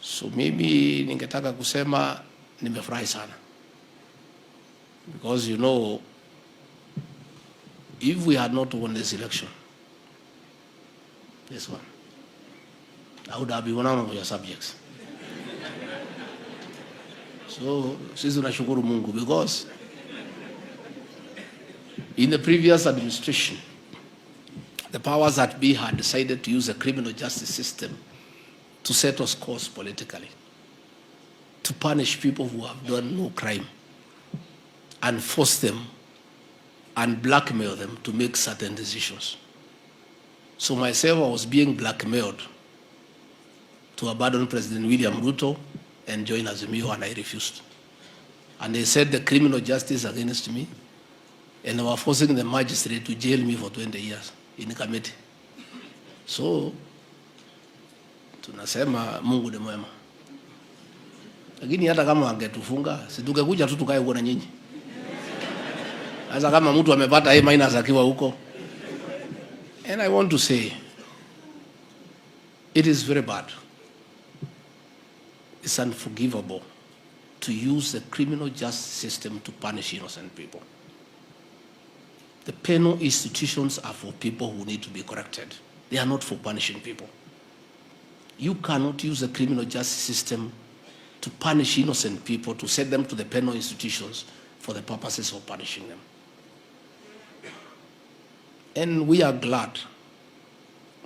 So maybe ningetaka kusema nimefurahi sana. Because you know, if we had not won this election, this one, I would have been one of your subjects. So, sisi tunashukuru Mungu because in the previous administration, the powers that be had decided to use the criminal justice system to settle scores politically, to punish people who have done no crime, and force them and blackmail them to make certain decisions. So myself, I was being blackmailed to abandon President William Ruto and join Azimio, and I refused. And they said the criminal justice against me, and they were forcing the magistrate to jail me for 20 years in committee. So, tunasema Mungu ni mwema. Lakini hata kama wangetufunga, si tungekuja tu tukae huko na nyinyi. Sasa kama mtu amepata A- akiwa huko. And I want to say, it is very bad. It's unforgivable to use the criminal justice system to punish innocent people. The penal institutions are for people who need to be corrected. They are not for punishing people. You cannot use the criminal justice system to punish innocent people, to send them to the penal institutions for the purposes of punishing them. And we are glad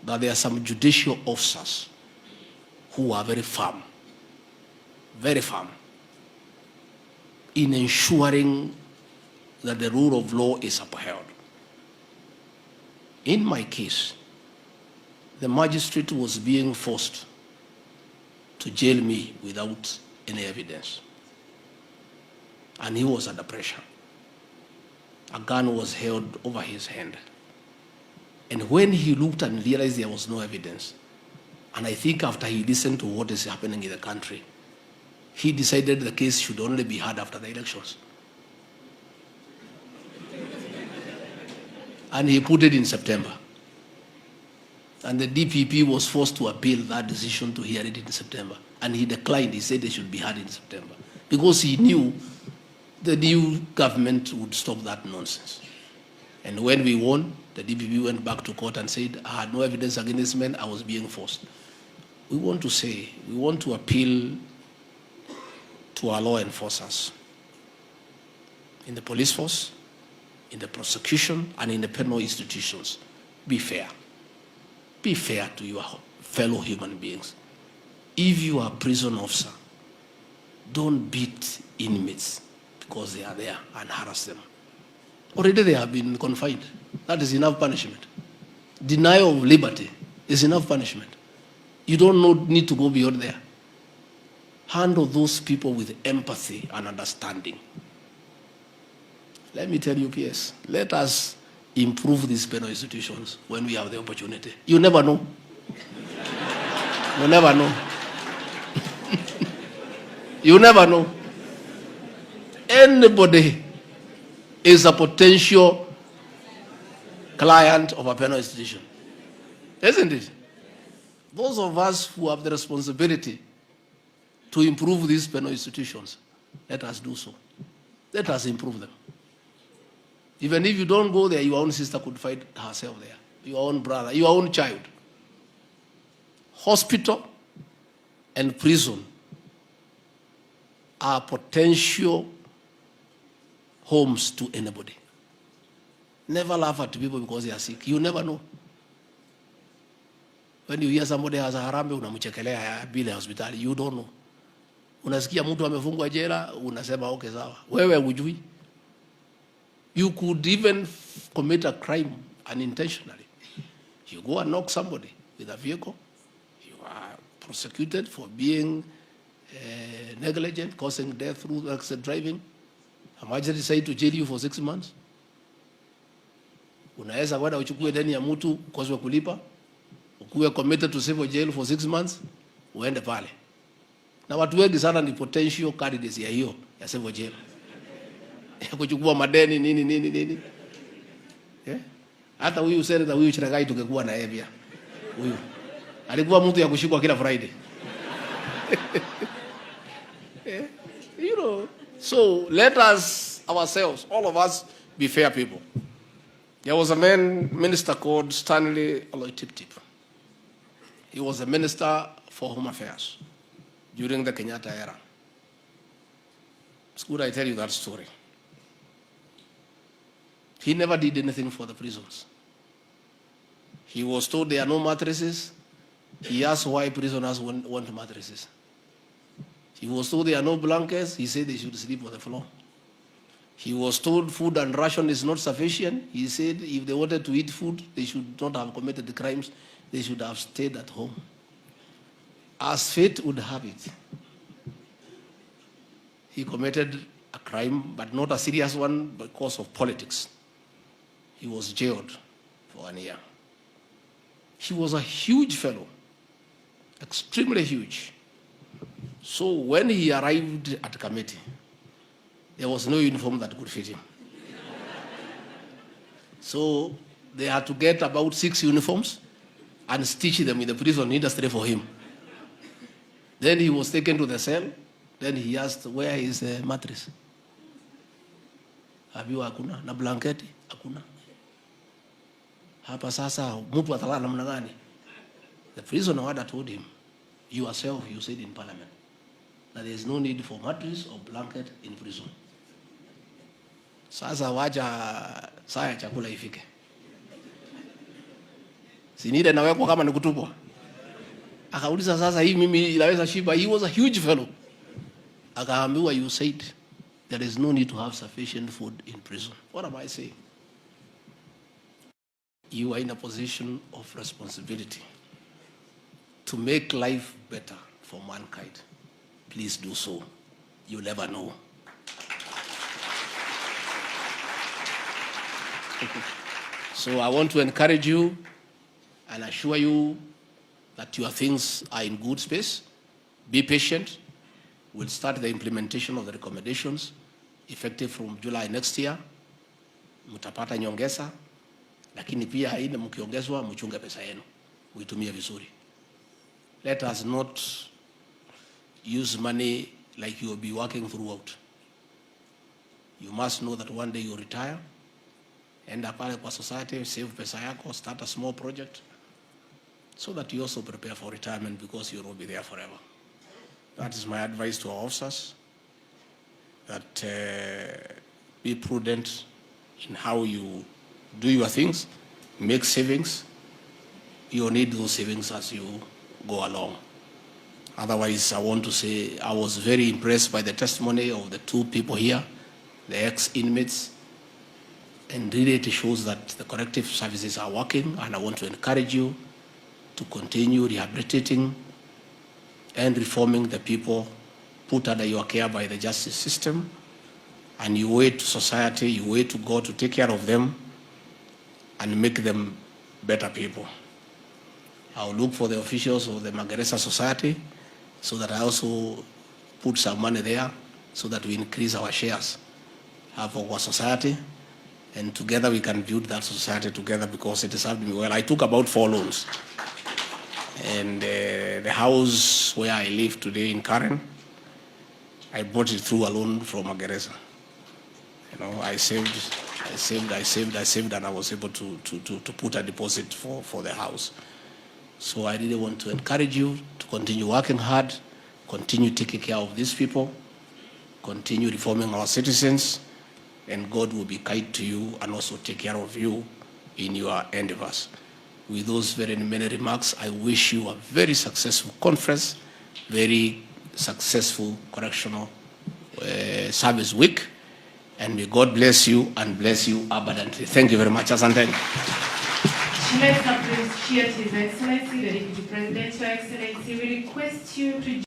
that there are some judicial officers who are very firm in ensuring that the rule of law is upheld. In my case, the magistrate was being forced to jail me without any evidence. And he was under pressure. A gun was held over his hand. And when he looked and realized there was no evidence, and I think after he listened to what is happening in the country, he decided the case should only be heard after the elections. And he put it in September. And the DPP was forced to appeal that decision to hear it in September. And he declined. He said it should be heard in September. Because he knew the new government would stop that nonsense. And when we won, the DPP went back to court and said, I had no evidence against me, I was being forced. We want to appeal to our law enforcers in the police force, in the prosecution, and in the penal institutions. Be fair. Be fair to your fellow human beings. If you are a prison officer, don't beat inmates because they are there and harass them. Already they have been confined. That is enough punishment. Denial of liberty is enough punishment. You don't need to go beyond there. Handle those people with empathy and understanding. Let me tell you, PS, let us improve these penal institutions when we have the opportunity. You never know. You never know. You never know. Anybody is a potential client of a penal institution. Isn't it? Those of us who have the responsibility to improve these penal institutions, let us do so. Let us improve them. Even if you don't go there, your own sister could find herself there. Your own brother, your own child. Hospital and prison are potential homes to anybody. Never laugh at people because they are sick. You never know. When you hear somebody has a harambe, unamchekelea bila hospitali. You don't know. Unasikia mtu amefungwa jela, unasema okay sawa. Wewe hujui. You could even commit a crime unintentionally. You go and knock somebody with a vehicle. You are prosecuted for being negligent, causing death through accident driving. A magistrate decide to jail you for 6 months. Unaweza kwenda uchukue deni ya mtu ukoswe kulipa, ukuwe committed to civil jail for 6 months, uende pale. Na watu wengi sana ni potential candidates ya hiyo ya civil jail. Ya kuchukua madeni nini. Yeah? Hata huyu senator huyu Chiragai tungekuwa na yeye pia. Huyu alikuwa mtu ya kushikwa kila Friday. You know, so let us ourselves, all of us, be fair people. There was a minister called Stanley Oloitip-Tip. He was a minister for Home Affairs during the Kenyatta era. It's good I tell you that story. He never did anything for the prisons. He was told there are no mattresses. He asked why prisoners want mattresses. He was told there are no blankets. He said they should sleep on the floor. He was told food and ration is not sufficient. He said if they wanted to eat food, they should not have committed the crimes. They should have stayed at home. As fate would have it, he committed a crime, but not a serious one because of politics. He was jailed for 1 year. He was a huge fellow, extremely huge. So when he arrived at the committee, there was no uniform that could fit him. So they had to get about 6 uniforms and stitch them in the prison industry for him. Then he was taken to the cell. Then he asked, where is the mattress? Abiwa hakuna, na blanketi hakuna. Hapa sasa mtu atalala namna gani? The prisoner warder told him, yourself, you said in parliament, that there is no need for mattress or blanket in prison. Sasa wacha saa ya chakula ifike. Sinide nawekwa kama nikutupwa. Akauliza sasa hii mimi inaweza shiba. He was a huge fellow. Akaambiwa, you said there is no need to have sufficient food in prison. What am I saying? You are in a position of responsibility to make life better for mankind. Please do so. You never know. So I want to encourage you and assure you that your things are in good space. Be patient. We'll start the implementation of the recommendations effective from July next year. Mutapata nyongeza, lakini pia haina mkiongezwa mchunge pesa yenu. Uitumie vizuri. Let us not use money like you will be working throughout. You must know that one day you retire. Enda pale kwa society, save pesa yako, start a small project so that you also prepare for retirement because you will be there forever. That is my advice to our officers, that be prudent in how you do your things, make savings. You need those savings as you go along. Otherwise, I want to say I was very impressed by the testimony of the 2 people here, the ex-inmates, and really it shows that the corrective services are working, and I want to encourage you to continue rehabilitating and reforming the people put under your care by the justice system, and you wait to society, you wait to God to take care of them and make them better people. I'll look for the officials of the Magereza Society so that I also put some money there so that we increase our shares of our society, and together we can build that society together because it has helped me well. I took about 4 loans. And the house where I live today in Karen, I bought it through a loan from Magereza. You know, I saved, and I was able to put a deposit for the house. So I really want to encourage you to continue working hard, continue taking care of these people, continue reforming our citizens, and God will be kind to you and also take care of you in your endeavors. With those very many remarks, I wish you a very successful conference, very successful correctional service week, and may God bless you and bless you abundantly. Thank you very much. Asante. Let's appreciate His Excellency, the Deputy President, Your Excellency. We request you to